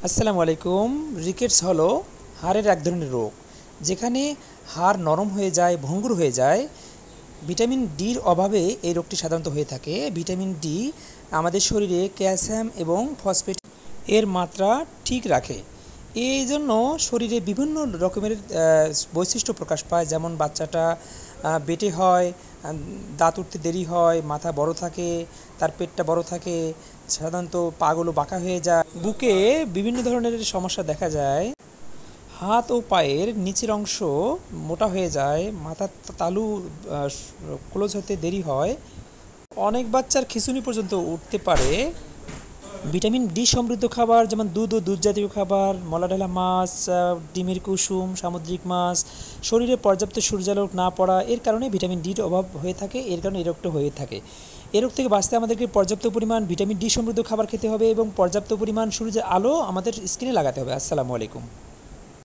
আসসালামু আলাইকুম। রিকেটস হলো হাড়ের এক ধরনের রোগ, যেখানে হাড় নরম হয়ে যায়, ভঙ্গুর হয়ে যায়। ভিটামিন ডির অভাবে এই রোগটি সাধারণত হয়ে থাকে। ভিটামিন ডি আমাদের শরীরে ক্যালসিয়াম এবং ফসফেট এর মাত্রা ঠিক রাখে। এই জন্য শরীরে বিভিন্ন রকমের বৈশিষ্ট্য প্রকাশ পায়, যেমন বাচ্চাটা বেটে হয়, দাঁত উঠতে দেরি হয়, মাথা বড় থাকে, তার পেটটা বড় থাকে, সাধারণত পাগুলো বাঁকা হয়ে যায়, বুকে বিভিন্ন ধরনের সমস্যা দেখা যায়, হাত ও পায়ের নিচের অংশ মোটা হয়ে যায়, মাথার তালু ক্লোজ হতে দেরি হয়, অনেক বাচ্চার খিঁচুনি পর্যন্ত উঠতে পারে। ভিটামিন ডি সমৃদ্ধ খাবার যেমন দুধ ও দুধ জাতীয় খাবার, মলাঢালা মাছ, ডিমের কুসুম, সামুদ্রিক মাছ, শরীরে পর্যাপ্ত সূর্যালোক না পড়া এর কারণে ভিটামিন ডির অভাব হয়ে থাকে। এর কারণে এই রোগটা হয়ে থাকে। এই রোগ থেকে বাঁচতে আমাদেরকে পর্যাপ্ত পরিমাণ ভিটামিন ডি সমৃদ্ধ খাবার খেতে হবে এবং পর্যাপ্ত পরিমাণ সূর্যের আলো আমাদের স্কিনে লাগাতে হবে। আসসালামু আলাইকুম।